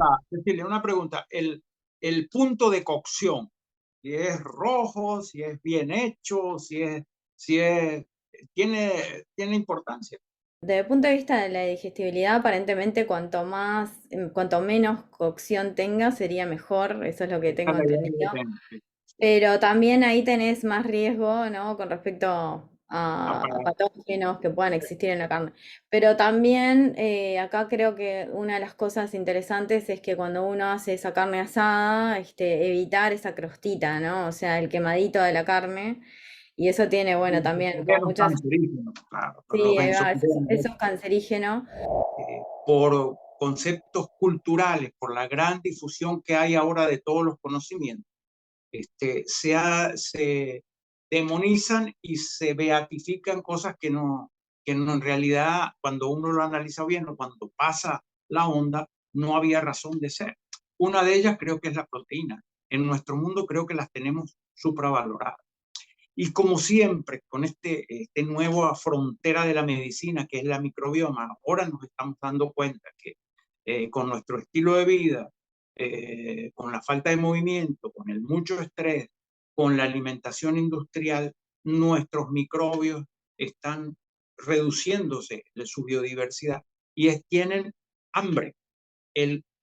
pregunta, Cecilia, una pregunta. El punto de cocción, si es rojo, si es bien hecho, si es, tiene importancia. Desde el punto de vista de la digestibilidad, aparentemente cuanto menos cocción tenga, sería mejor, eso es lo que Esa tengo es la idea que yo entendido. tengo. Sí, sí. Pero también ahí tenés más riesgo, ¿no? Con respecto Ah, a patógenos que puedan existir en la carne. Pero también acá creo que una de las cosas interesantes es que cuando uno hace esa carne asada, evitar esa crostita, ¿no? O sea, el quemadito de la carne. Y eso tiene, bueno, también como Los muchas. cancerígenos, claro, los Sí, ahí va, eso benzodiazepinas, es cancerígeno. por conceptos culturales, por la gran difusión que hay ahora de todos los conocimientos, se demonizan y se beatifican cosas que no en realidad, cuando uno lo analiza bien o cuando pasa la onda, no había razón de ser. Una de ellas creo que es la proteína. En nuestro mundo creo que las tenemos supravaloradas. Y como siempre, con este nueva frontera de la medicina, que es la microbioma, ahora nos estamos dando cuenta que con nuestro estilo de vida, con la falta de movimiento, con el mucho estrés, con la alimentación industrial, nuestros microbios están reduciéndose de su biodiversidad tienen hambre.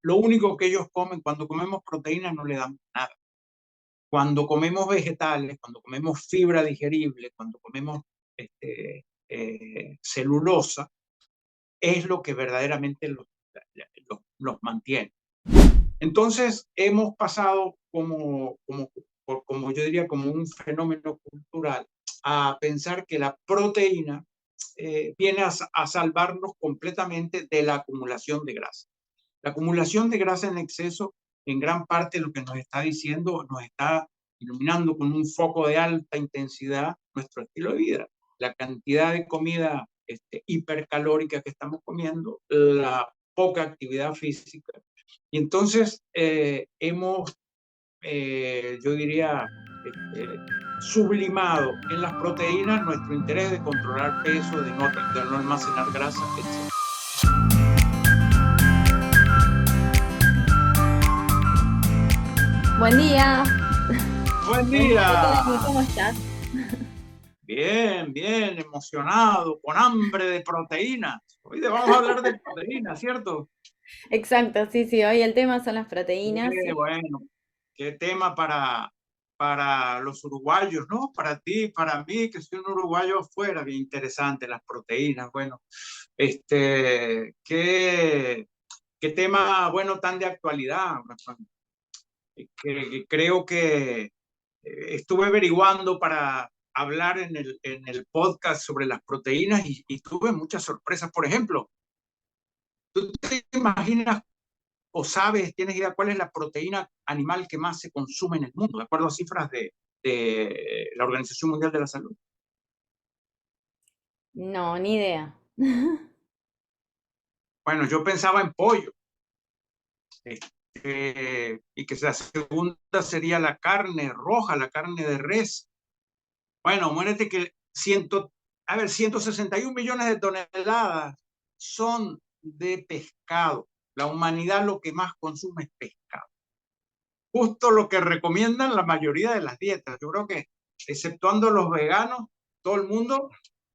Lo único que ellos comen, cuando comemos proteínas, no le damos nada. Cuando comemos vegetales, cuando comemos fibra digerible, cuando comemos celulosa, es lo que verdaderamente los mantiene. Entonces, hemos pasado como yo diría, como un fenómeno cultural, a pensar que la proteína viene a salvarnos completamente de la acumulación de grasa. La acumulación de grasa en exceso, en gran parte lo que nos está diciendo, nos está iluminando con un foco de alta intensidad nuestro estilo de vida. La cantidad de comida hipercalórica que estamos comiendo, la poca actividad física. Y entonces yo diría, sublimado en las proteínas nuestro interés de controlar peso, de no almacenar grasa, etc. Buen día. Buen Buen día, día. ¿cómo estás? Bien, bien, emocionado, con hambre de proteínas. Hoy vamos a hablar de proteínas, ¿cierto? Exacto, sí, sí, hoy el tema son las proteínas y Bueno, qué tema para los uruguayos, ¿no? Para ti, para mí, que soy un uruguayo afuera, bien interesante, las proteínas. Bueno, qué tema, bueno, tan de actualidad. Que creo que estuve averiguando para hablar en el podcast sobre las proteínas y tuve muchas sorpresas. Por ejemplo, ¿tú te imaginas o sabes, tienes idea cuál es la proteína animal que más se consume en el mundo, de acuerdo a cifras de la Organización Mundial de la Salud? no, ni idea. Bueno, yo pensaba en pollo, y que la segunda sería la carne roja, la carne de res. Bueno, muérete que 161 millones de toneladas son de pescado. La humanidad lo que más consume es pescado. Justo lo que recomiendan la mayoría de las dietas. Yo creo que, exceptuando los veganos, todo el mundo,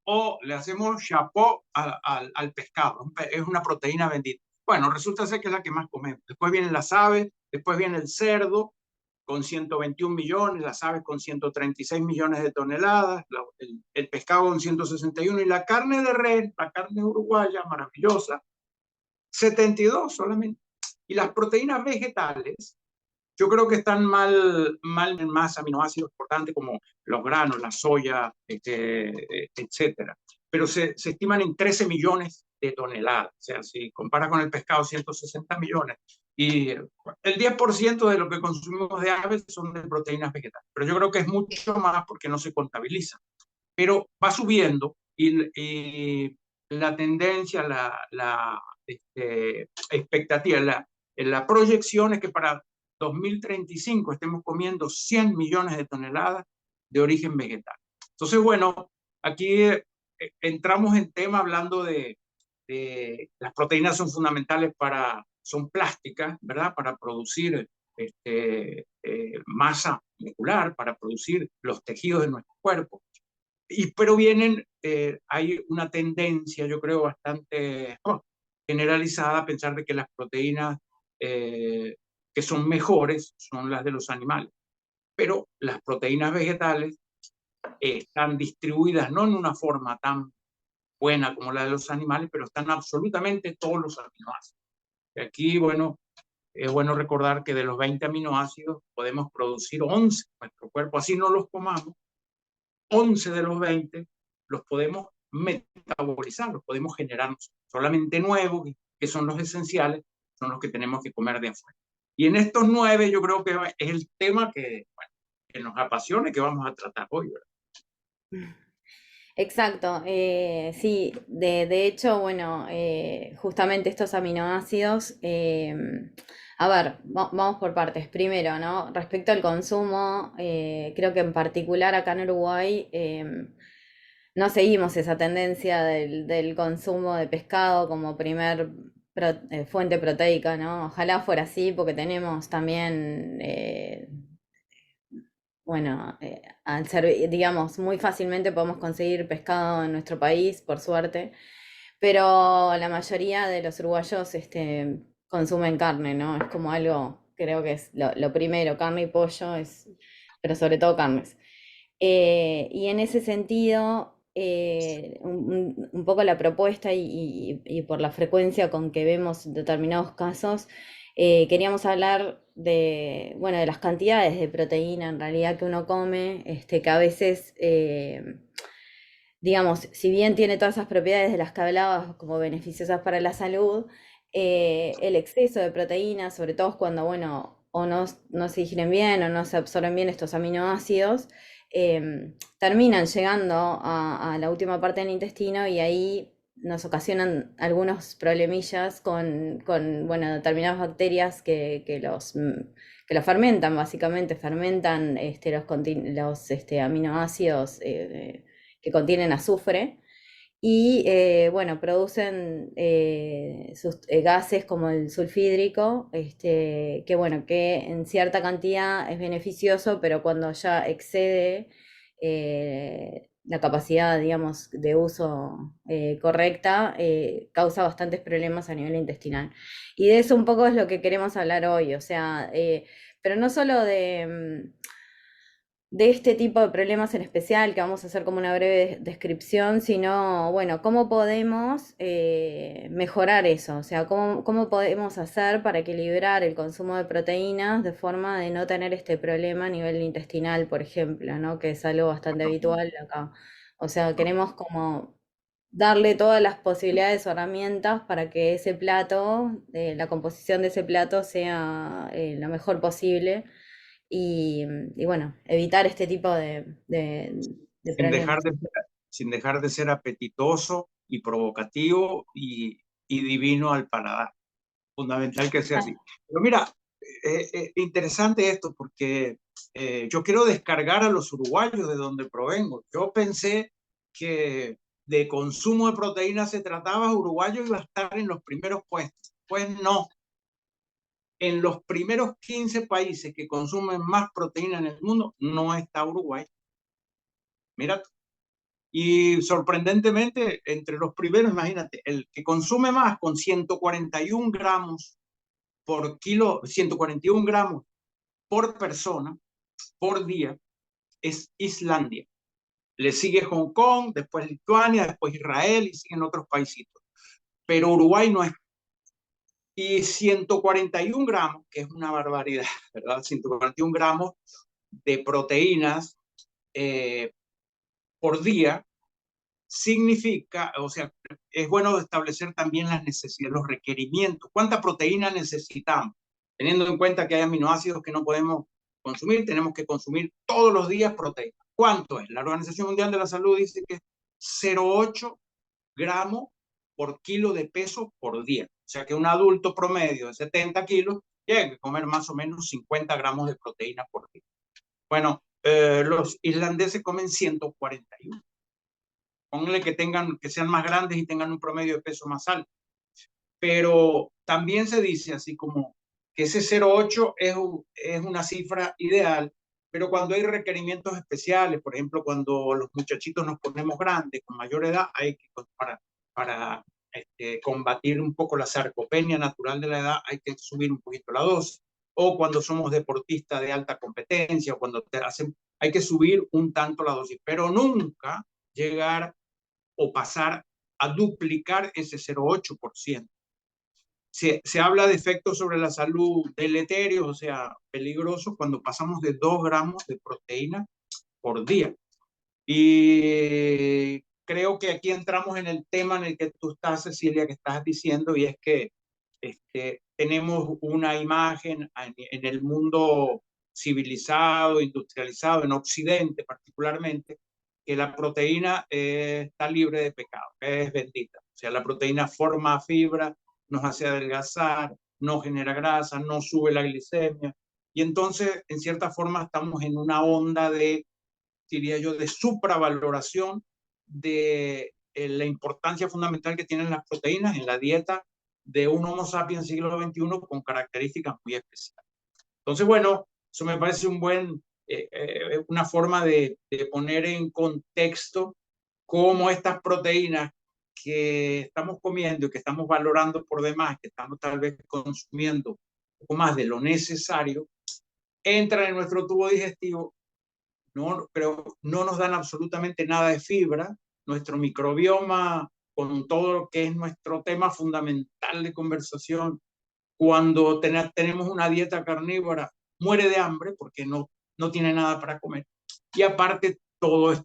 o le hacemos chapeau al pescado. Es una proteína bendita. Bueno, resulta ser que es la que más comemos. Después vienen las aves, después viene el cerdo, con 121 millones, las aves con 136 millones de toneladas, el pescado con 161 y la carne de res, la carne uruguaya maravillosa, 72 solamente. Y las proteínas vegetales, yo creo que están mal en más aminoácidos importantes como los granos, la soya, etcétera. Pero se estiman en 13 millones de toneladas. O sea, si comparas con el pescado, 160 millones. Y el 10% de lo que consumimos de aves son de proteínas vegetales. Pero yo creo que es mucho más porque no se contabiliza. Pero va subiendo y la tendencia, expectativa, la proyección es que para 2035 estemos comiendo 100 millones de toneladas de origen vegetal. Entonces, bueno, aquí entramos en tema hablando de las proteínas son fundamentales son plásticas, ¿verdad? Para producir masa muscular, para producir los tejidos de nuestro cuerpo. Pero hay una tendencia, yo creo, bastante generalizada a pensar de que las proteínas que son mejores son las de los animales. Pero las proteínas vegetales están distribuidas no en una forma tan buena como la de los animales, pero están absolutamente todos los aminoácidos. Y aquí, bueno, es bueno recordar que de los 20 aminoácidos podemos producir 11 en nuestro cuerpo, así no los comamos, 11 de los 20 los podemos metabolizar, los podemos generar solamente 9, que son los esenciales, son los que tenemos que comer de afuera. Y en estos 9 yo creo que es el tema que, bueno, que nos apasiona y que vamos a tratar hoy, ¿verdad? Exacto, sí, de hecho, bueno, justamente estos aminoácidos, a ver, vamos por partes. Primero, ¿no? Respecto al consumo, creo que en particular acá en Uruguay no seguimos esa tendencia del consumo de pescado como primer fuente proteica, ¿no? Ojalá fuera así, porque tenemos también bueno, al ser, digamos, muy fácilmente podemos conseguir pescado en nuestro país, por suerte, pero la mayoría de los uruguayos consumen carne, ¿no? Es como algo, creo que es lo primero, carne y pollo, pero sobre todo carnes. Y en ese sentido, un poco la propuesta y por la frecuencia con que vemos determinados casos, queríamos hablar de, bueno, de las cantidades de proteína en realidad que uno come, que a veces, digamos, si bien tiene todas esas propiedades de las que hablabas como beneficiosas para la salud, el exceso de proteínas, sobre todo cuando, bueno, o no se digieren bien o no se absorben bien estos aminoácidos, terminan llegando a la última parte del intestino y ahí nos ocasionan algunos problemillas con bueno, determinadas bacterias que los fermentan, básicamente, fermentan los aminoácidos que contienen azufre y bueno, producen gases como el sulfídrico, que bueno, que en cierta cantidad es beneficioso, pero cuando ya excede la capacidad, digamos, de uso correcta, causa bastantes problemas a nivel intestinal. Y de eso un poco es lo que queremos hablar hoy, o sea, pero no solo de este tipo de problemas en especial, que vamos a hacer como una breve descripción, sino, bueno, cómo podemos mejorar eso, o sea, cómo podemos hacer para equilibrar el consumo de proteínas de forma de no tener este problema a nivel intestinal, por ejemplo, ¿no? Que es algo bastante habitual acá. O sea, queremos como darle todas las posibilidades o herramientas para que ese plato, la composición de ese plato sea lo mejor posible y bueno, evitar este tipo de sin problemas. dejar de, sin dejar de ser apetitoso y provocativo y divino al paladar. Fundamental que sea así. Pero mira, interesante esto porque yo quiero descargar a los uruguayos de donde provengo. Yo pensé que de consumo de proteínas se trataba, Uruguayo iba a estar en los primeros puestos. Pues no, en los primeros 15 países que consumen más proteína en el mundo no está Uruguay. Mira, y sorprendentemente, entre los primeros, imagínate, el que consume más con 141 gramos por kilo, 141 gramos por persona por día, es Islandia. Le sigue Hong Kong, después Lituania, después Israel y siguen otros paisitos. Pero Uruguay no es. Y 141 gramos, que es una barbaridad, ¿verdad? 141 gramos de proteínas eh, por día significa, o sea, es bueno establecer también las necesidades, los requerimientos. ¿Cuánta proteína necesitamos? Teniendo en cuenta que hay aminoácidos que no podemos consumir, tenemos que consumir todos los días proteína. ¿Cuánto es? La Organización Mundial de la Salud dice que es 0,8 gramos por kilo de peso por día. O sea que un adulto promedio de 70 kilos tiene que comer más o menos 50 gramos de proteína por día. Bueno, los irlandeses comen 141. Pónganle que sean más grandes y tengan un promedio de peso más alto. Pero también se dice así como que ese 0,8 es una cifra ideal, pero cuando hay requerimientos especiales, por ejemplo, cuando los muchachitos nos ponemos grandes, con mayor edad, hay que, para combatir un poco la sarcopenia natural de la edad, hay que subir un poquito la dosis. O cuando somos deportistas de alta competencia, o cuando hay que subir un tanto la dosis, pero nunca llegar o pasar a duplicar ese 0,8%. Se habla de efectos sobre la salud deleterios, o sea, peligrosos, cuando pasamos de 2 gramos de proteína por día. Y creo que aquí entramos en el tema en el que tú estás, Cecilia, que estás diciendo, y es que tenemos una imagen en el mundo civilizado, industrializado, en Occidente particularmente, que la proteína está libre de pecado, que es bendita. O sea, la proteína forma fibra, nos hace adelgazar, no genera grasa, no sube la glicemia. Y entonces, en cierta forma, estamos en una onda de, diría yo, de supravaloración de la importancia fundamental que tienen las proteínas en la dieta de un Homo sapiens siglo XXI con características muy especiales. Entonces, bueno, eso me parece una forma de poner en contexto cómo estas proteínas que estamos comiendo y que estamos valorando por demás, que estamos tal vez consumiendo un poco más de lo necesario, entran en nuestro tubo digestivo, pero no nos dan absolutamente nada de fibra. Nuestro microbioma, con todo lo que es nuestro tema fundamental de conversación, cuando tenemos una dieta carnívora, muere de hambre porque no tiene nada para comer. Y aparte, todos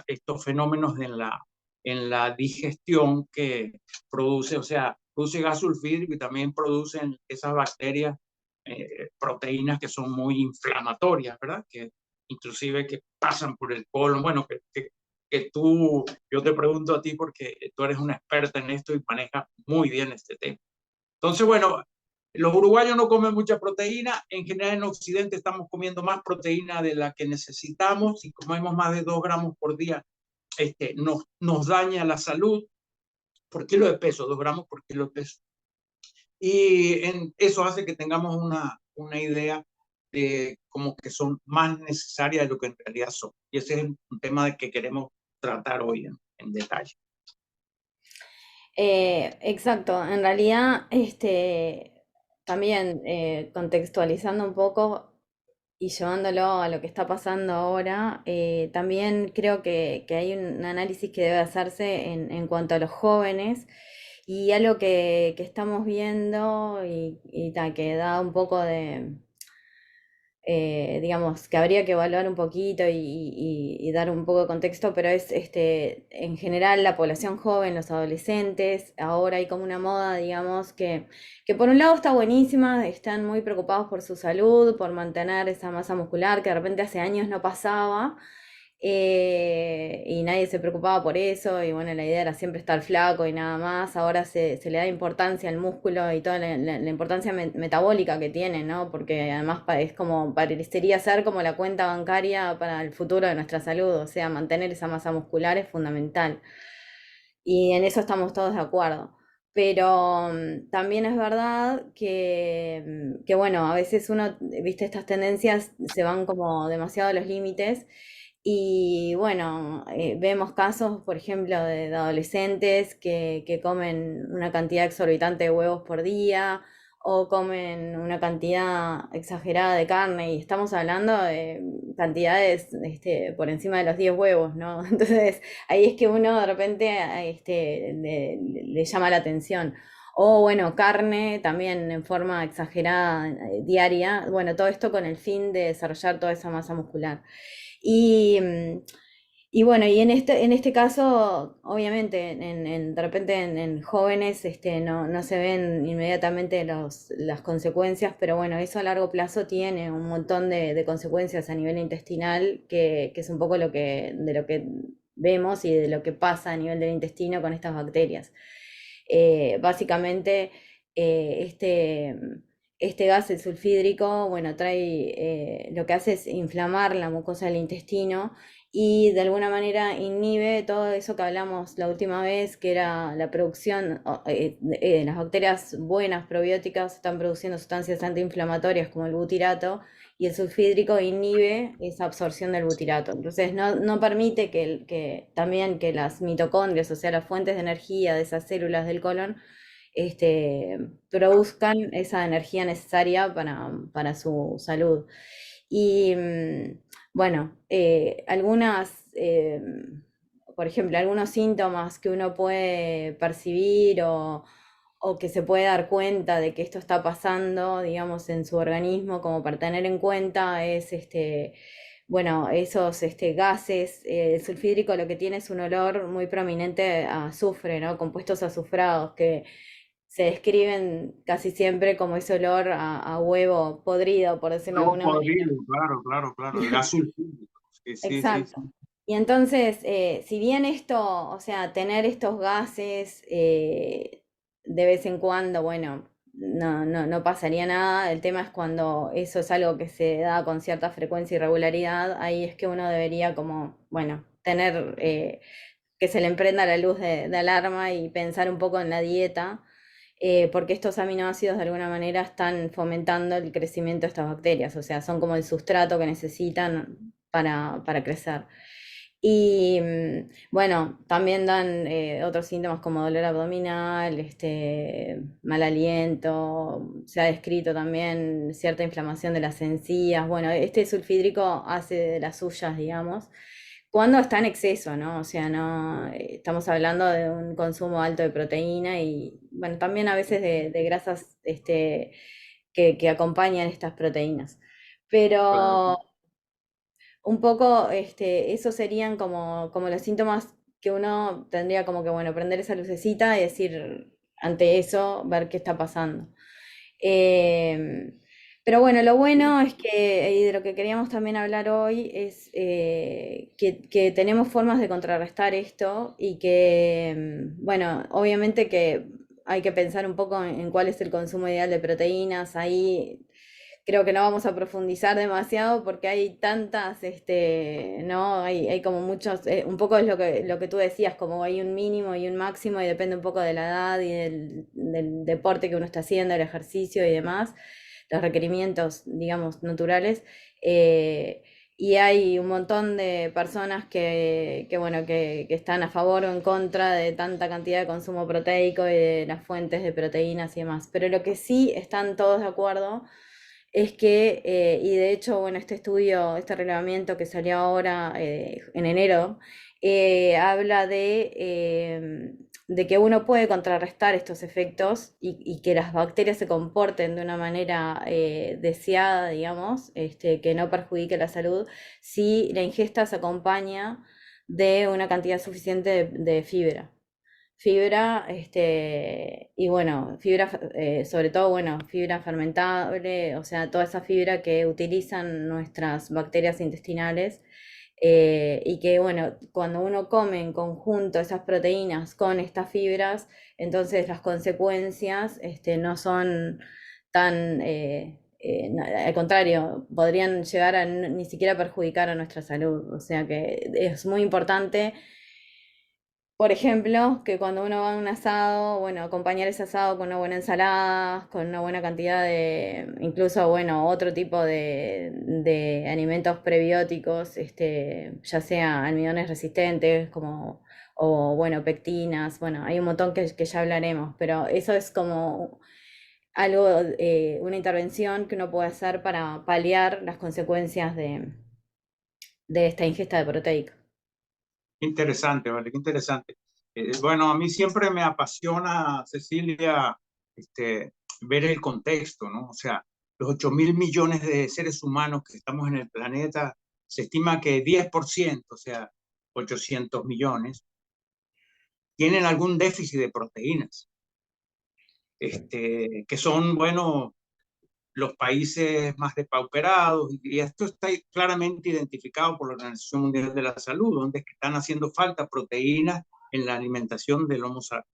estos fenómenos en la digestión que produce, o sea, produce gas sulfídrico y también producen esas bacterias, proteínas que son muy inflamatorias, ¿verdad? Que inclusive que pasan por el colon. Bueno, yo te pregunto a ti porque tú eres una experta en esto y manejas muy bien este tema. Entonces, bueno, los uruguayos no comen mucha proteína. En general, en Occidente estamos comiendo más proteína de la que necesitamos. Si comemos más de 2 gramos por día, nos daña la salud por kilo de peso, 2 gramos por kilo de peso. Y eso hace que tengamos una idea de como que son más necesarias de lo que en realidad son. Y ese es un tema de que queremos tratar hoy en detalle. Exacto, en realidad, también contextualizando un poco y llevándolo a lo que está pasando ahora, también creo que hay un análisis que debe hacerse en cuanto a los jóvenes y algo que estamos viendo que da un poco de, digamos, que habría que evaluar un poquito y dar un poco de contexto, pero es en general la población joven, los adolescentes, ahora hay como una moda, digamos, que por un lado está buenísima, están muy preocupados por su salud, por mantener esa masa muscular que de repente hace años no pasaba. Y nadie se preocupaba por eso, y bueno, la idea era siempre estar flaco y nada más. Ahora se le da importancia al músculo y toda la importancia metabólica que tiene, ¿no? Porque además es como, parecería ser como la cuenta bancaria para el futuro de nuestra salud, o sea, mantener esa masa muscular es fundamental. Y en eso estamos todos de acuerdo. Pero también es verdad que, bueno, a veces uno, viste, estas tendencias se van como demasiado a los límites y bueno, vemos casos, por ejemplo, de adolescentes que comen una cantidad exorbitante de huevos por día o comen una cantidad exagerada de carne y estamos hablando de cantidades por encima de los 10 huevos, ¿no? Entonces ahí es que uno de repente le llama la atención. O bueno, carne también en forma exagerada diaria. Bueno, todo esto con el fin de desarrollar toda esa masa muscular. Y, y bueno, y en este caso, obviamente, de repente en jóvenes no se ven inmediatamente las consecuencias, pero bueno, eso a largo plazo tiene un montón de consecuencias a nivel intestinal, que es un poco de lo que vemos y de lo que pasa a nivel del intestino con estas bacterias. Básicamente, este gas, el sulfídrico, bueno, lo que hace es inflamar la mucosa del intestino y de alguna manera inhibe todo eso que hablamos la última vez, que era la producción, las bacterias buenas probióticas están produciendo sustancias antiinflamatorias como el butirato, y el sulfídrico inhibe esa absorción del butirato. Entonces no permite que también que las mitocondrias, o sea, las fuentes de energía de esas células del colon, produzcan esa energía necesaria para su salud. Y bueno, por ejemplo, algunos síntomas que uno puede percibir o que se puede dar cuenta de que esto está pasando, digamos, en su organismo, como para tener en cuenta es bueno, esos gases. El sulfídrico lo que tiene es un olor muy prominente a azufre, ¿no? Compuestos azufrados que se describen casi siempre como ese olor a huevo podrido, por decirlo de Luego alguna manera. podrido, claro, claro, claro, el gas sulfúrico. Sí, sí, sí, Exacto. sí. Y entonces, si bien esto, o sea, tener estos gases de vez en cuando, bueno, no pasaría nada. El tema es cuando eso es algo que se da con cierta frecuencia y regularidad, ahí es que uno debería como, bueno, tener que se le emprenda la luz de alarma y pensar un poco en la dieta, porque estos aminoácidos de alguna manera están fomentando el crecimiento de estas bacterias, o sea, son como el sustrato que necesitan para crecer. Y bueno, también dan otros síntomas como dolor abdominal, mal aliento, se ha descrito también cierta inflamación de las encías. Bueno, este sulfídrico hace de las suyas, digamos, cuando está en exceso, ¿no? O sea, no, estamos hablando de un consumo alto de proteína y, bueno, también a veces de grasas que acompañan estas proteínas. Claro. Pero un poco, esos serían como los síntomas que uno tendría como que, bueno, prender esa lucecita y decir ante eso, ver qué está pasando. Eh, pero bueno, lo bueno es que, y de lo que queríamos también hablar hoy, es que tenemos formas de contrarrestar esto y que, bueno, obviamente que hay que pensar un poco en cuál es el consumo ideal de proteínas. Ahí creo que no vamos a profundizar demasiado porque hay tantas, ¿no? Hay como muchos, un poco es lo que tú decías, como hay un mínimo y un máximo y depende un poco de la edad y del deporte que uno está haciendo, el ejercicio y demás, los requerimientos, digamos, naturales. Y hay un montón de personas bueno, que están a favor o en contra de tanta cantidad de consumo proteico y de las fuentes de proteínas y demás. Pero lo que sí están todos de acuerdo es que, y de hecho, bueno, este estudio, este relevamiento que salió ahora en enero, habla de que uno puede contrarrestar estos efectos y que las bacterias se comporten de una manera deseada, digamos, que no perjudique la salud, si la ingesta se acompaña de una cantidad suficiente de fibra. Fibra, y bueno, fibra, sobre todo, bueno, fibra fermentable, o sea, toda esa fibra que utilizan nuestras bacterias intestinales, y que, bueno, cuando uno come en conjunto esas proteínas con estas fibras, entonces las consecuencias, no son tan, al contrario, podrían llegar a ni siquiera perjudicar a nuestra salud, o sea que es muy importante, por ejemplo, que cuando uno va a un asado, bueno, acompañar ese asado con una buena ensalada, con una buena cantidad incluso, bueno, otro tipo de alimentos prebióticos, ya sea almidones resistentes, o bueno, pectinas, bueno, hay un montón que ya hablaremos, pero eso es como algo, una intervención que uno puede hacer para paliar las consecuencias de esta ingesta de proteica. Interesante, vale, qué interesante. Bueno, a mí siempre me apasiona, Cecilia, ver el contexto, ¿no? O sea, los 8.000 millones de seres humanos que estamos en el planeta, se estima que 10%, o sea, 800 millones, tienen algún déficit de proteínas, que son, bueno, los países más depauperados, y esto está claramente identificado por la Organización Mundial de la Salud, donde es que están haciendo falta proteínas en la alimentación del Homo sapiens.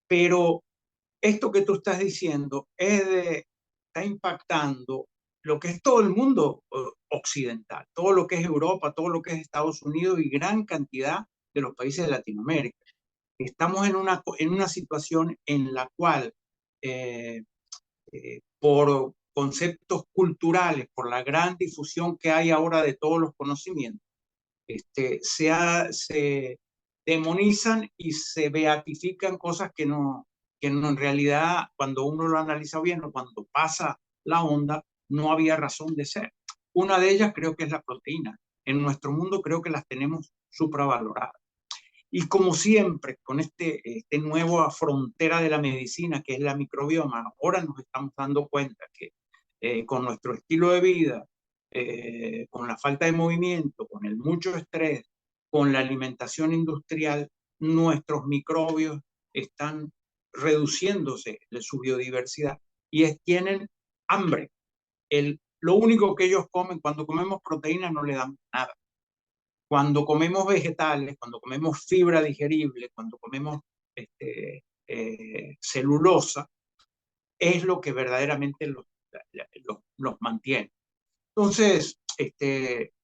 Pero esto que tú estás diciendo está impactando lo que es todo el mundo occidental, todo lo que es Europa, todo lo que es Estados Unidos y gran cantidad de los países de Latinoamérica. Estamos en una situación en la cual, por conceptos culturales, por la gran difusión que hay ahora de todos los conocimientos, se demonizan y se beatifican cosas que no en realidad, cuando uno lo analiza bien o cuando pasa la onda, no había razón de ser. Una de ellas creo que es la proteína. En nuestro mundo creo que las tenemos supravaloradas. Y como siempre, con este nueva frontera de la medicina, que es la microbioma, ahora nos estamos dando cuenta que con nuestro estilo de vida, con la falta de movimiento, con el mucho estrés, con la alimentación industrial, nuestros microbios están reduciéndose de su biodiversidad y tienen hambre. Lo único que ellos comen, cuando comemos proteínas no le damos nada. Cuando comemos vegetales, cuando comemos fibra digerible, cuando comemos celulosa, es lo que verdaderamente los mantiene. Entonces,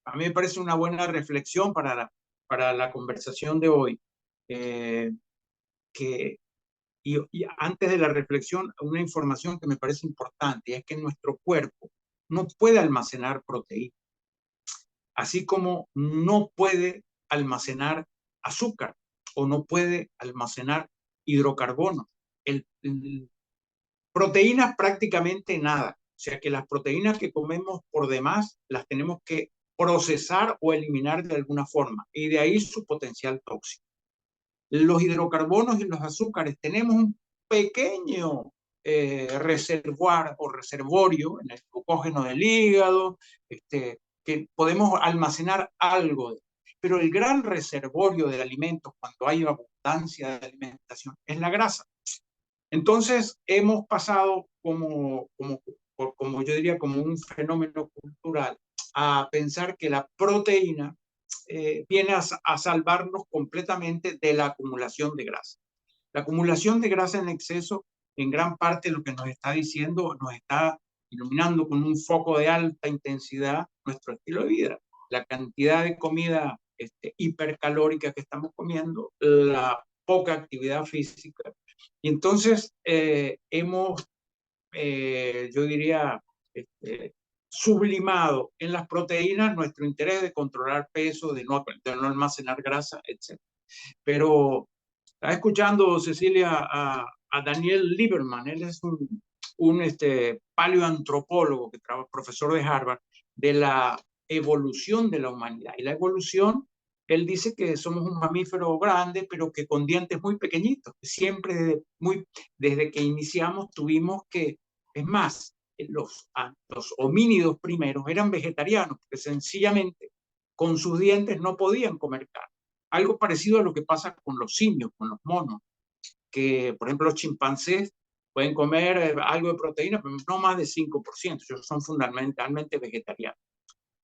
a mí me parece una buena reflexión para la conversación de hoy. Eh, que, y antes de la reflexión, una información que me parece importante es que nuestro cuerpo no puede almacenar proteínas, así como no puede almacenar azúcar o no puede almacenar hidrocarbonos. Proteínas prácticamente nada. O sea que las proteínas que comemos por demás las tenemos que procesar o eliminar de alguna forma y de ahí su potencial tóxico. Los hidrocarbonos y los azúcares tenemos un pequeño reservoir o reservorio en el glucógeno del hígado, que podemos almacenar algo. Pero el gran reservorio de alimentos, cuando hay abundancia de alimentación, es la grasa. Entonces, hemos pasado como yo diría, como un fenómeno cultural, a pensar que la proteína viene a salvarnos completamente de la acumulación de grasa. La acumulación de grasa en exceso, en gran parte lo que nos está diciendo, nos está iluminando con un foco de alta intensidad nuestro estilo de vida. La cantidad de comida hipercalórica que estamos comiendo, la poca actividad física. Y entonces hemos, yo diría, sublimado en las proteínas nuestro interés de controlar peso, de no almacenar grasa, etc. Pero estaba escuchando, Cecilia, a Daniel Lieberman. Él es un paleoantropólogo, profesor de Harvard, de la evolución de la humanidad. Y la evolución, él dice que somos un mamífero grande, pero que con dientes muy pequeñitos. Siempre, desde que iniciamos, tuvimos que, es más, los homínidos primeros eran vegetarianos, porque sencillamente con sus dientes no podían comer carne. Algo parecido a lo que pasa con los simios, con los monos, que por ejemplo los chimpancés pueden comer algo de proteína, pero no más de 5%, ellos son fundamentalmente vegetarianos.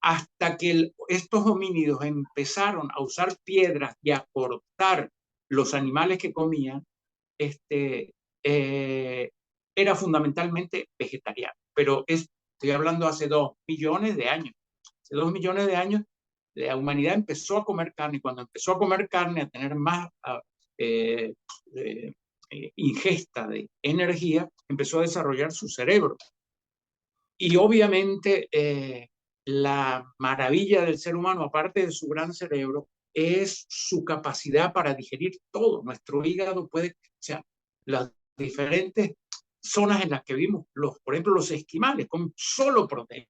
Hasta que estos homínidos empezaron a usar piedras y a cortar los animales que comían, era fundamentalmente vegetariano. Pero estoy hablando hace 2 millones de años. Hace 2 millones de años la humanidad empezó a comer carne y cuando empezó a comer carne, a tener más eh, eh, ingesta de energía, empezó a desarrollar su cerebro. Y obviamente la maravilla del ser humano, aparte de su gran cerebro, es su capacidad para digerir todo. Nuestro hígado puede, o sea, las diferentes zonas en las que vimos, por ejemplo, los esquimales, con solo proteína.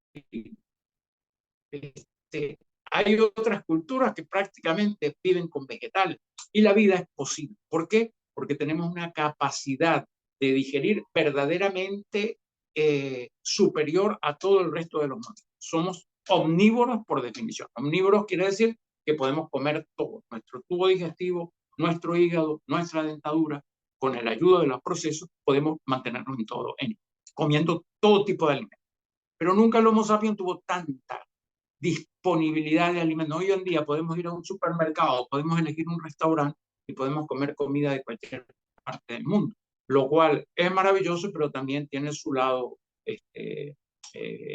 Hay otras culturas que prácticamente viven con vegetales y la vida es posible. ¿Por qué? Porque tenemos una capacidad de digerir verdaderamente superior a todo el resto de los mamíferos. Somos omnívoros por definición. Omnívoros quiere decir que podemos comer todo. Nuestro tubo digestivo, nuestro hígado, nuestra dentadura, con la ayuda de los procesos, podemos mantenernos en todo, comiendo todo tipo de alimentos. Pero nunca el Homo sapiens tuvo tanta disponibilidad de alimentos. Hoy en día podemos ir a un supermercado, podemos elegir un restaurante y podemos comer comida de cualquier parte del mundo, lo cual es maravilloso, pero también tiene su lado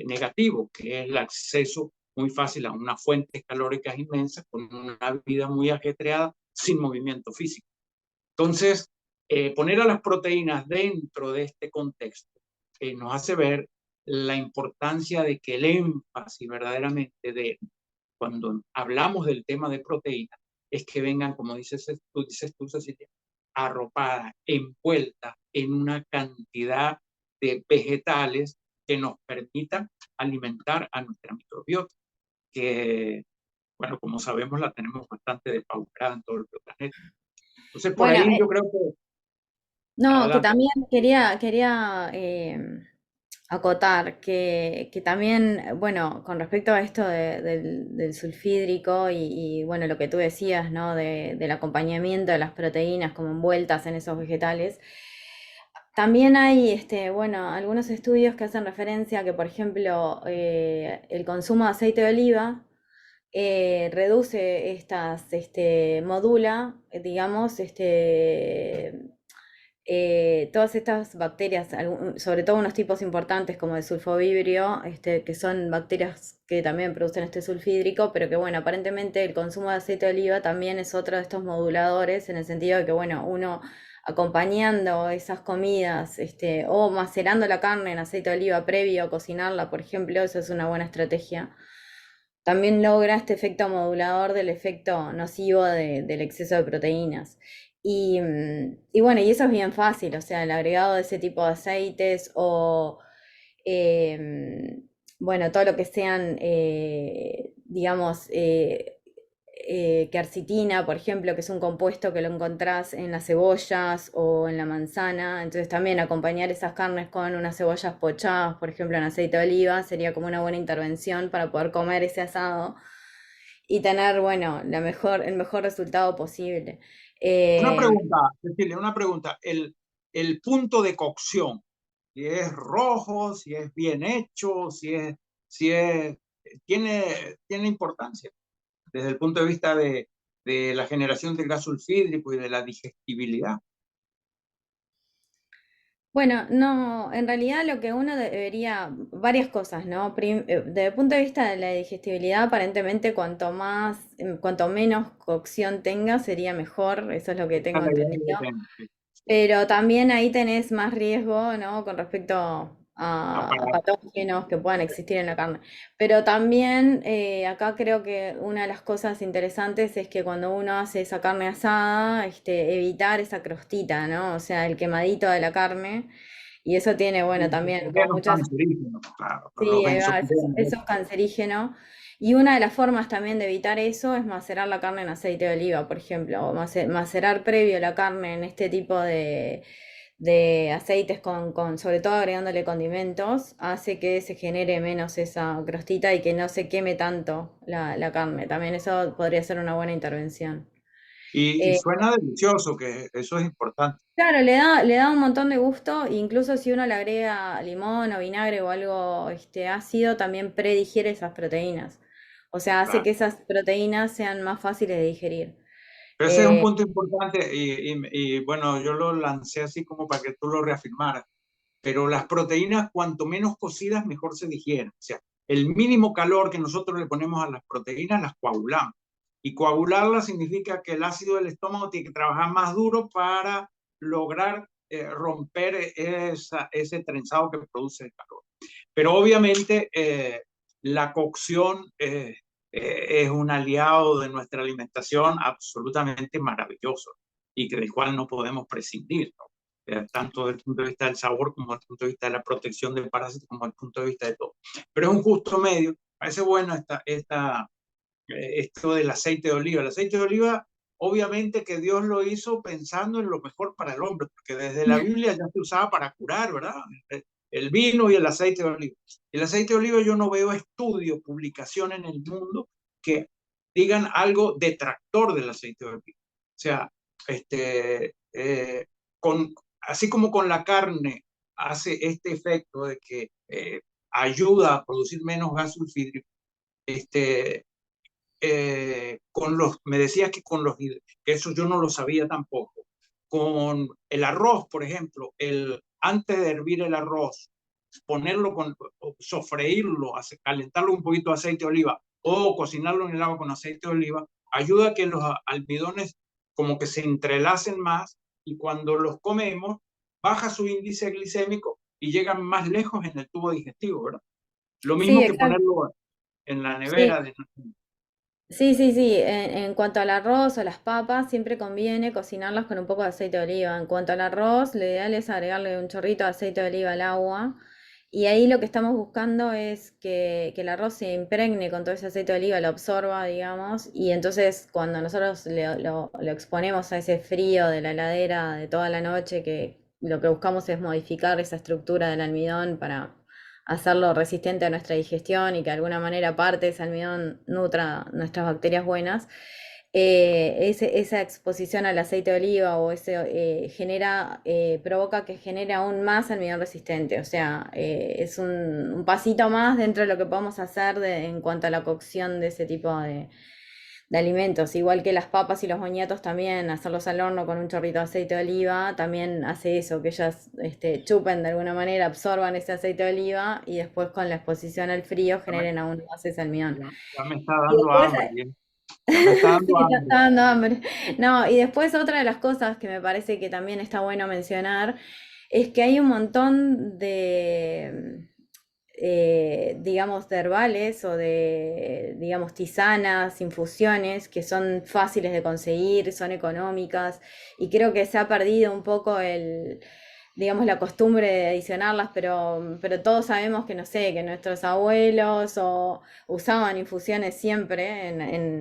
negativo, que es el acceso muy fácil a unas fuentes calóricas inmensas con una vida muy ajetreada sin movimiento físico. Entonces, poner a las proteínas dentro de este contexto nos hace ver la importancia de que el énfasis verdaderamente de cuando hablamos del tema de proteínas es que vengan, como dices tú, Cecilia, arropadas, envueltas en una cantidad de vegetales que nos permitan alimentar a nuestra microbiota, que, bueno, como sabemos, la tenemos bastante despauperada en todo el planeta. Entonces, por Bueno, ahí yo creo que, no, que adelante, también quería acotar que también, bueno, con respecto a esto del sulfídrico bueno, lo que tú decías, ¿no? Del acompañamiento de las proteínas como envueltas en esos vegetales, también hay, bueno, algunos estudios que hacen referencia a que, por ejemplo, el consumo de aceite de oliva reduce modula, digamos, todas estas bacterias, sobre todo unos tipos importantes como el sulfovibrio, que son bacterias que también producen este sulfídrico, pero que bueno, aparentemente el consumo de aceite de oliva también es otro de estos moduladores, en el sentido de que bueno, uno acompañando esas comidas, o macerando la carne en aceite de oliva previo a cocinarla, por ejemplo, eso es una buena estrategia. También logra este efecto modulador del efecto nocivo del exceso de proteínas. Y bueno, y eso es bien fácil, o sea, el agregado de ese tipo de aceites o, bueno, todo lo que sean, digamos, quercitina, por ejemplo, que es un compuesto que lo encontrás en las cebollas o en la manzana. Entonces también acompañar esas carnes con unas cebollas pochadas, por ejemplo, en aceite de oliva, sería como una buena intervención para poder comer ese asado y tener, bueno, el mejor resultado posible. una Eh, pregunta, Cecilia, una pregunta. El punto de cocción, si es rojo, si es bien hecho, si es, tiene importancia desde el punto de vista de la generación del gas sulfídrico y de la digestibilidad. Bueno, no, en realidad lo que uno debería, varias cosas, ¿no? Desde el punto de vista de la digestibilidad, aparentemente cuanto menos cocción tenga, sería mejor, eso es lo que Esa tengo es la idea que yo entendido. tengo. Sí. Pero también ahí tenés más riesgo, ¿no? Con respecto Ah, a patógenos que puedan existir en la carne. Pero también acá creo que una de las cosas interesantes es que cuando uno hace esa carne asada, evitar esa crostita, ¿no? O sea, el quemadito de la carne. Y eso tiene, bueno, también serían como los muchas. cancerígenos, claro, Sí, los ahí va, eso es benzodiazepinas. cancerígeno. Y una de las formas también de evitar eso es macerar la carne en aceite de oliva, por ejemplo, o macerar previo la carne en este tipo de aceites sobre todo agregándole condimentos, hace que se genere menos esa crostita y que no se queme tanto la carne. También eso podría ser una buena intervención. Y Eh, suena delicioso, que eso es importante. Claro, le da un montón de gusto, incluso si uno le agrega limón o vinagre o algo ácido, también predigiere esas proteínas. O sea, hace Claro. que esas proteínas sean más fáciles de digerir. Pero ese es un Eh, punto importante bueno, yo lo lancé así como para que tú lo reafirmaras. Pero las proteínas, cuanto menos cocidas, mejor se digieren. O sea, el mínimo calor que nosotros le ponemos a las proteínas las coagulamos. Y coagularlas significa que el ácido del estómago tiene que trabajar más duro para lograr romper ese trenzado que produce el calor. Pero obviamente la cocción es un aliado de nuestra alimentación absolutamente maravilloso y que del cual no podemos prescindir, ¿no? Tanto desde el punto de vista del sabor como desde el punto de vista de la protección del parásito, como desde el punto de vista de todo. Pero es un justo medio. Parece bueno esto del aceite de oliva. El aceite de oliva, obviamente que Dios lo hizo pensando en lo mejor para el hombre, porque desde la Biblia ya se usaba para curar, ¿verdad? El vino y el aceite de oliva. El aceite de oliva yo no veo estudios, publicaciones en el mundo que digan algo detractor del aceite de oliva. O sea, con, así como con la carne hace este efecto de que ayuda a producir menos gas sulfídrico, este, me decías que que eso yo no lo sabía tampoco, con el arroz, por ejemplo, antes de hervir el arroz, ponerlo o sofreírlo, calentarlo un poquito de aceite de oliva o cocinarlo en el agua con aceite de oliva, ayuda a que los almidones como que se entrelacen más y cuando los comemos baja su índice glicémico y llegan más lejos en el tubo digestivo, ¿verdad? Lo Sí, mismo que exacto. ponerlo en la Sí, nevera. sí, sí, sí. En cuanto al arroz o las papas, siempre conviene cocinarlas con un poco de aceite de oliva. En cuanto al arroz, lo ideal es agregarle un chorrito de aceite de oliva al agua. Y ahí lo que estamos buscando es que el arroz se impregne con todo ese aceite de oliva, lo absorba, digamos. Y entonces cuando nosotros lo exponemos a ese frío de la heladera de toda la noche, que lo que buscamos es modificar esa estructura del almidón para hacerlo resistente a nuestra digestión y que de alguna manera parte de ese almidón nutra nuestras bacterias buenas, esa exposición al aceite de oliva o ese provoca que genere aún más almidón resistente. O sea, es un pasito más dentro de lo que podemos hacer en cuanto a la cocción de ese tipo de alimentos, igual que las papas y los boñatos también, hacerlos al horno con un chorrito de aceite de oliva, también hace eso, que ellas chupen de alguna manera, absorban ese aceite de oliva y después con la exposición al frío Ya me, generen aún más ese almidón. ya me está Y dando después, hambre, ¿eh? Ya me está sí, dando ya hambre. está dando hambre. No, y después otra de las cosas que me parece que también está bueno mencionar es que hay un montón de, digamos, de herbales o de, digamos, tisanas, infusiones que son fáciles de conseguir, son económicas y creo que se ha perdido un poco digamos, la costumbre de adicionarlas, pero todos sabemos que, no sé, que nuestros abuelos usaban infusiones siempre,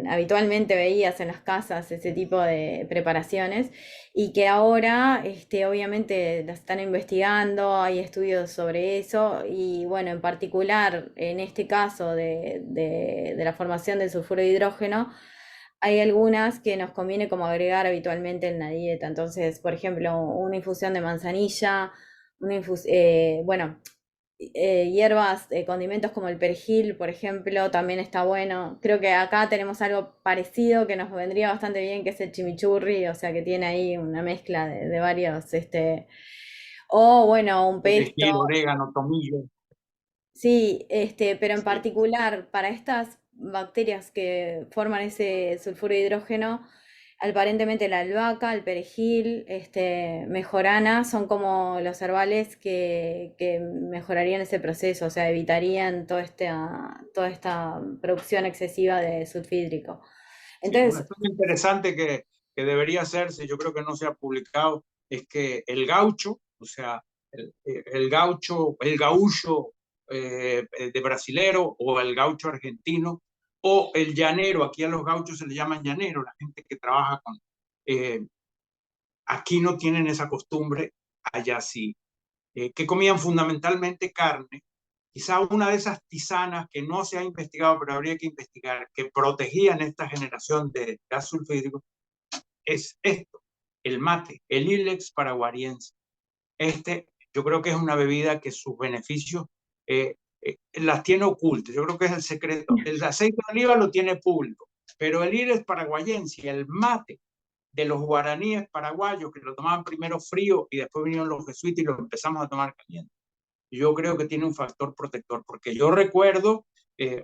habitualmente veías en las casas ese tipo de preparaciones y que ahora obviamente las están investigando, hay estudios sobre eso y bueno, en particular en este caso de la formación del sulfuro de hidrógeno, hay algunas que nos conviene como agregar habitualmente en la dieta. Entonces, por ejemplo, una infusión de manzanilla, bueno, hierbas, condimentos como el perejil, por ejemplo, también está bueno. Creo que acá tenemos algo parecido que nos vendría bastante bien, que es el chimichurri, o sea que tiene ahí una mezcla de varios, o bueno, un pesto. Perejil, orégano, tomillo. Sí, pero en Sí. particular para estas bacterias que forman ese sulfuro de hidrógeno, aparentemente la albahaca, el perejil, mejorana, son como los herbales que mejorarían ese proceso, o sea, evitarían toda esta producción excesiva de sulfídrico. Sí, un Entonces, estudio interesante que debería hacerse, yo creo que no se ha publicado, es que el gaucho, o sea, el gaucho, el gaúcho de brasilero o el gaucho argentino o el llanero, aquí a los gauchos se le llaman llanero, la gente que trabaja con, eh, aquí no tienen esa costumbre, allá sí, que comían fundamentalmente carne. Quizá una de esas tisanas que no se ha investigado, pero habría que investigar, que protegían esta generación de gas sulfídrico, es esto, el mate, el Ilex paraguariense. Yo creo que es una bebida que sus beneficios las tiene ocultas. Yo creo que es el secreto. El aceite de oliva lo tiene público, pero el Ilex paraguayense, el mate de los guaraníes paraguayos que lo tomaban primero frío y después vinieron los jesuitas y lo empezamos a tomar caliente. Yo creo que tiene un factor protector, porque yo recuerdo,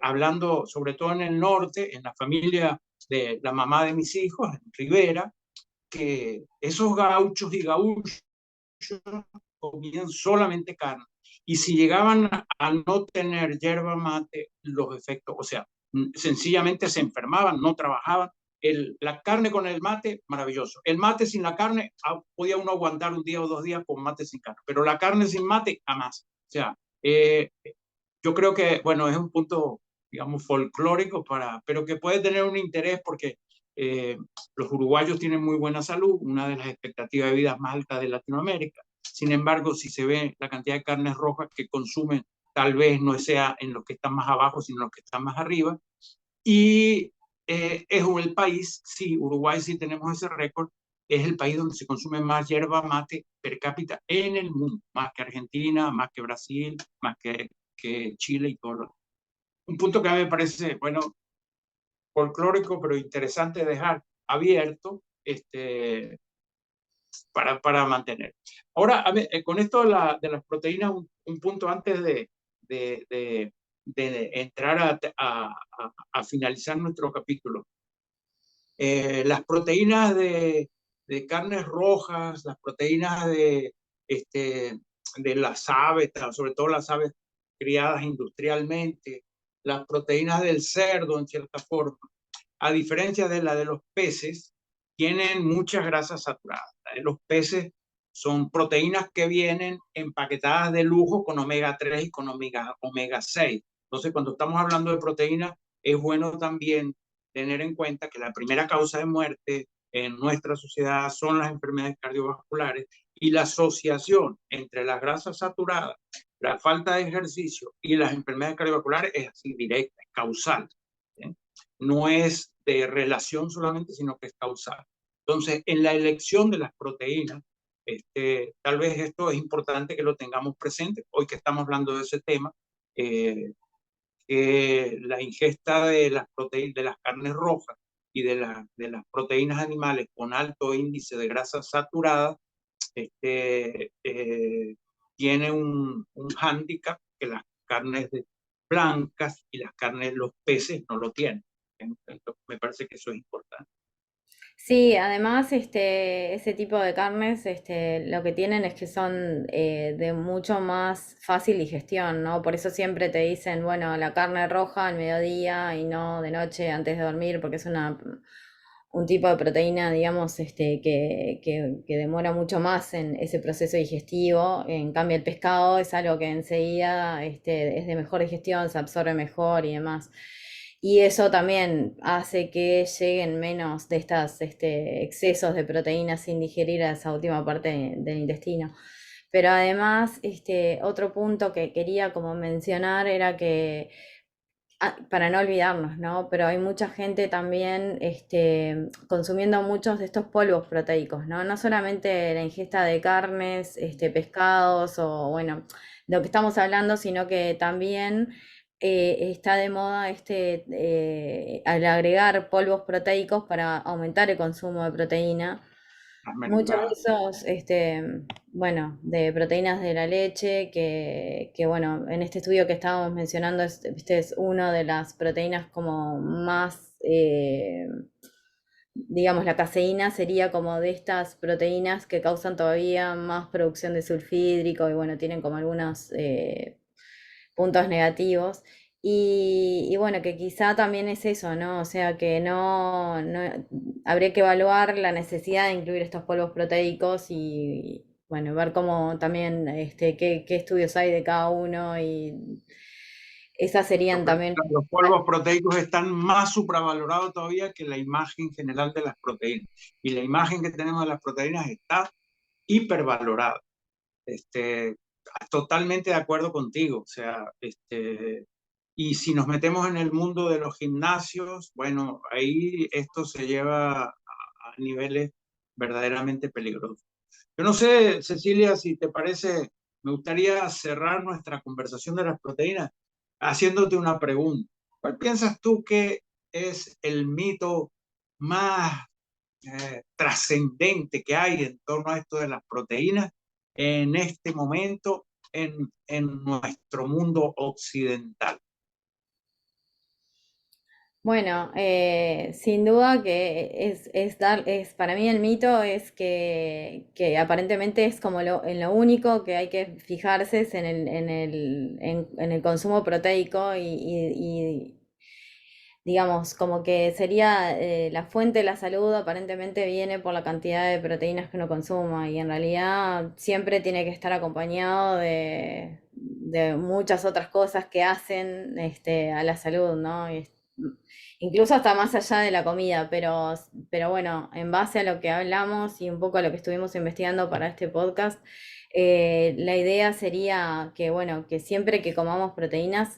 hablando sobre todo en el norte, en la familia de la mamá de mis hijos, en Rivera, que esos gauchos y gauchos comían solamente carne. Y si llegaban a no tener yerba mate, los efectos, o sea, sencillamente se enfermaban, no trabajaban. La carne con el mate, maravilloso. El mate sin la carne, podía uno aguantar un día o 2 días con mate sin carne, pero la carne sin mate, jamás. O sea, yo creo que, bueno, es un punto, digamos, folclórico, pero que puede tener un interés porque eh, los uruguayos tienen muy buena salud, una de las expectativas de vida más altas de Latinoamérica. Sin embargo, si se ve la cantidad de carnes rojas que consumen, tal vez no sea en los que están más abajo, sino en los que están más arriba. Y es el país, sí, Uruguay sí tenemos ese récord, es el país donde se consume más yerba mate per cápita en el mundo, más que Argentina, más que Brasil, más que Chile y todo. Un punto que a mí me parece, bueno, folclórico, pero interesante dejar abierto, para mantener. Ahora, con esto de las proteínas, un punto antes de, de, de entrar a finalizar nuestro capítulo. Las proteínas de carnes rojas, las proteínas de las aves, sobre todo las aves criadas industrialmente, las proteínas del cerdo en cierta forma, a diferencia de la de los peces, tienen muchas grasas saturadas. Los peces son proteínas que vienen empaquetadas de lujo con omega 3 y con omega 6. Entonces, cuando estamos hablando de proteínas, es bueno también tener en cuenta que la primera causa de muerte en nuestra sociedad son las enfermedades cardiovasculares, y la asociación entre las grasas saturadas, la falta de ejercicio y las enfermedades cardiovasculares es así directa, es causal. ¿Sí? No es de relación solamente, sino que es causal. Entonces, en la elección de las proteínas, tal vez esto es importante que lo tengamos presente hoy que estamos hablando de ese tema, que la ingesta de las proteínas, de las carnes rojas y de las proteínas animales con alto índice de grasa saturada, tiene un hándicap que las carnes blancas y las carnes de los peces no lo tienen. Entonces, me parece que eso es importante. Sí, además, ese tipo de carnes, lo que tienen es que son de mucho más fácil digestión, ¿no? Por eso siempre te dicen, bueno, la carne roja al mediodía y no de noche antes de dormir, porque es un tipo de proteína, digamos, que demora mucho más en ese proceso digestivo. En cambio, el pescado es algo que enseguida, es de mejor digestión, se absorbe mejor y demás. Y eso también hace que lleguen menos de estos excesos de proteínas sin digerir a esa última parte del intestino. Pero además, otro punto que quería como mencionar era que, para no olvidarnos, ¿no? Pero hay mucha gente también consumiendo muchos de estos polvos proteicos, ¿no? No solamente la ingesta de carnes, pescados o, bueno, de lo que estamos hablando, sino que también está de moda al agregar polvos proteicos para aumentar el consumo de proteína. Las Muchos de mermeladas. esos, bueno, de proteínas de la leche, bueno, en este estudio que estábamos mencionando, este es uno de las proteínas como más, digamos, la caseína sería como de estas proteínas que causan todavía más producción de sulfídrico y bueno, tienen como algunos puntos negativos. Y bueno, que quizá también es eso, ¿no? O sea, que no habría que evaluar la necesidad de incluir estos polvos proteicos y bueno, ver cómo también qué estudios hay de cada uno y esas serían también. Los polvos proteicos están más supravalorados todavía que la imagen general de las proteínas. Y la imagen que tenemos de las proteínas está hipervalorada. Este, Totalmente de acuerdo contigo. O sea, y si nos metemos en el mundo de los gimnasios, bueno, ahí esto se lleva a niveles verdaderamente peligrosos. Yo no sé, Cecilia, si te parece, me gustaría cerrar nuestra conversación de las proteínas haciéndote una pregunta. ¿Cuál piensas tú que es el mito más trascendente que hay en torno a esto de las proteínas en este momento en nuestro mundo occidental? Bueno, sin duda que para mí el mito es que aparentemente es como en lo único que hay que fijarse es en el consumo proteico y, digamos, como que sería la fuente de la salud aparentemente viene por la cantidad de proteínas que uno consuma y en realidad siempre tiene que estar acompañado de muchas otras cosas que hacen a la salud, ¿no? Incluso hasta más allá de la comida, pero bueno, en base a lo que hablamos y un poco a lo que estuvimos investigando para este podcast, la idea sería que, bueno, que siempre que comamos proteínas,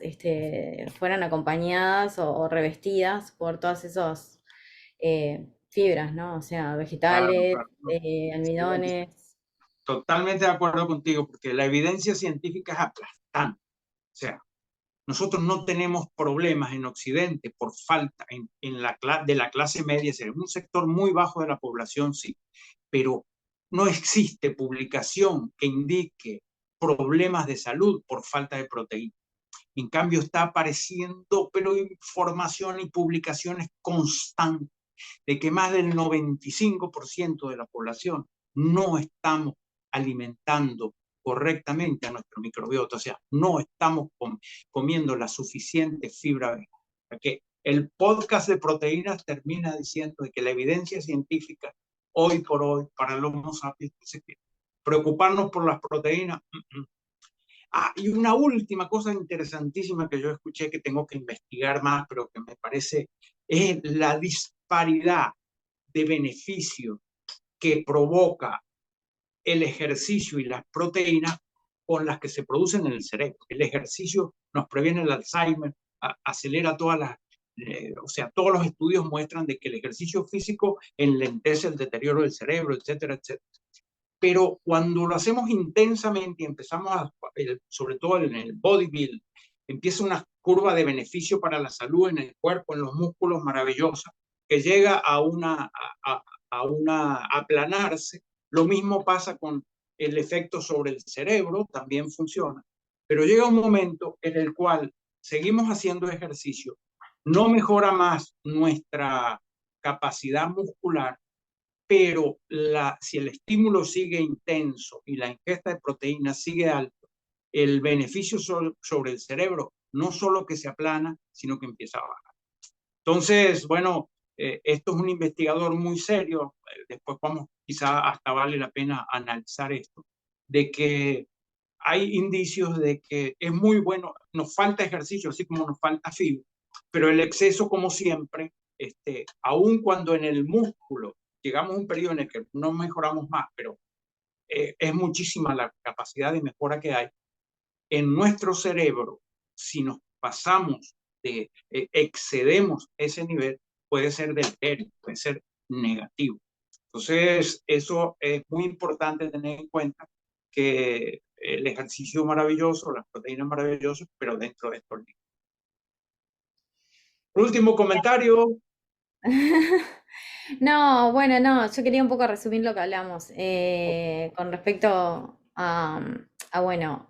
fueran acompañadas o revestidas por todas esas fibras, ¿no? O sea, Claro, vegetales, claro. almidones. Totalmente de acuerdo contigo, porque la evidencia científica es aplastante. O sea, nosotros no tenemos problemas en Occidente por falta de la clase media, es un sector muy bajo de la población, sí, pero no existe publicación que indique problemas de salud por falta de proteína. En cambio, está apareciendo, pero información y publicaciones constantes de que más del 95% de la población no estamos alimentando correctamente a nuestro microbiota, o sea, no estamos comiendo la suficiente fibra vegetal. Que el podcast de proteínas termina diciendo de que la evidencia científica hoy por hoy para el Homo sapiens dice que preocuparnos por las proteínas. Y una última cosa interesantísima que yo escuché que tengo que investigar más, pero que me parece es la disparidad de beneficio que provoca el ejercicio y las proteínas con las que se producen en el cerebro. El ejercicio nos previene el Alzheimer, acelera todas las, o sea, todos los estudios muestran de que el ejercicio físico enlentece el deterioro del cerebro, etcétera, etcétera. Pero cuando lo hacemos intensamente y empezamos, sobre todo en el bodybuilding, empieza una curva de beneficio para la salud en el cuerpo, en los músculos maravillosa, que llega a una aplanarse. Lo mismo pasa con el efecto sobre el cerebro, también funciona. Pero llega un momento en el cual seguimos haciendo ejercicio, no mejora más nuestra capacidad muscular, pero si el estímulo sigue intenso y la ingesta de proteínas sigue alto, el beneficio sobre el cerebro no solo que se aplana, sino que empieza a bajar. Entonces, bueno, esto es un investigador muy serio, después vamos, quizá hasta vale la pena analizar esto, de que hay indicios de que es muy bueno, nos falta ejercicio, así como nos falta fibra, pero el exceso, como siempre, aun cuando en el músculo llegamos a un periodo en el que no mejoramos más, pero es muchísima la capacidad de mejora que hay, en nuestro cerebro, si nos pasamos excedemos ese nivel, puede ser deleterio, puede ser negativo. Entonces, eso es muy importante tener en cuenta, que el ejercicio maravilloso, las proteínas maravillosas, pero dentro de estos límites. Último comentario. No, bueno, no, yo quería un poco resumir lo que hablamos con respecto bueno,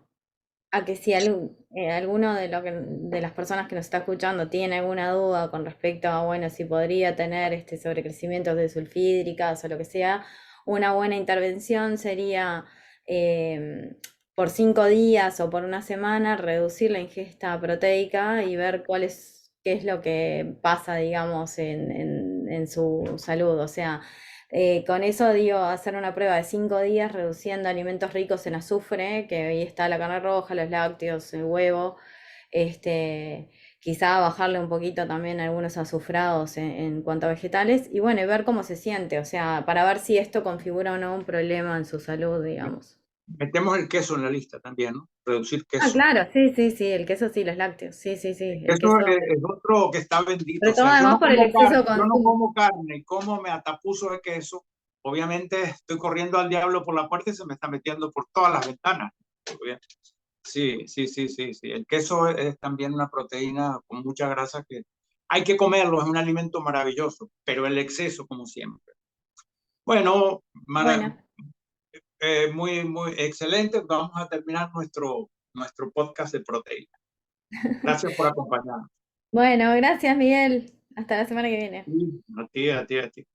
a que si alguno de las personas que nos está escuchando tiene alguna duda con respecto a, bueno, si podría tener sobrecrecimientos de sulfídricas o lo que sea, una buena intervención sería por 5 días o por una semana reducir la ingesta proteica y ver qué es lo que pasa, digamos, en su salud. O sea, con eso digo, hacer una prueba de 5 días reduciendo alimentos ricos en azufre, que ahí está la carne roja, los lácteos, el huevo, quizá bajarle un poquito también algunos azufrados en cuanto a vegetales, y bueno, y ver cómo se siente, o sea, para ver si esto configura o no un problema en su salud, digamos. Metemos el queso en la lista también, ¿no? Reducir Ah, queso. claro, sí, sí, sí, el queso sí, los lácteos, sí, sí, sí, el Eso queso, es otro que está bendito. sobre O todo sea, además por el exceso de yo no consumo. como carne, como me atapuso de queso. Obviamente estoy corriendo al diablo por la puerta y se me está metiendo por todas las ventanas. Sí, sí, sí, sí, sí. El queso es también una proteína con mucha grasa que hay que comerlo, es un alimento maravilloso, pero el exceso, como siempre. Bueno, Bueno, muy, muy excelente. Vamos a terminar nuestro podcast de proteína. Gracias por acompañarnos. bueno, gracias Miguel, hasta la semana que viene. Sí, a ti, a ti, a ti.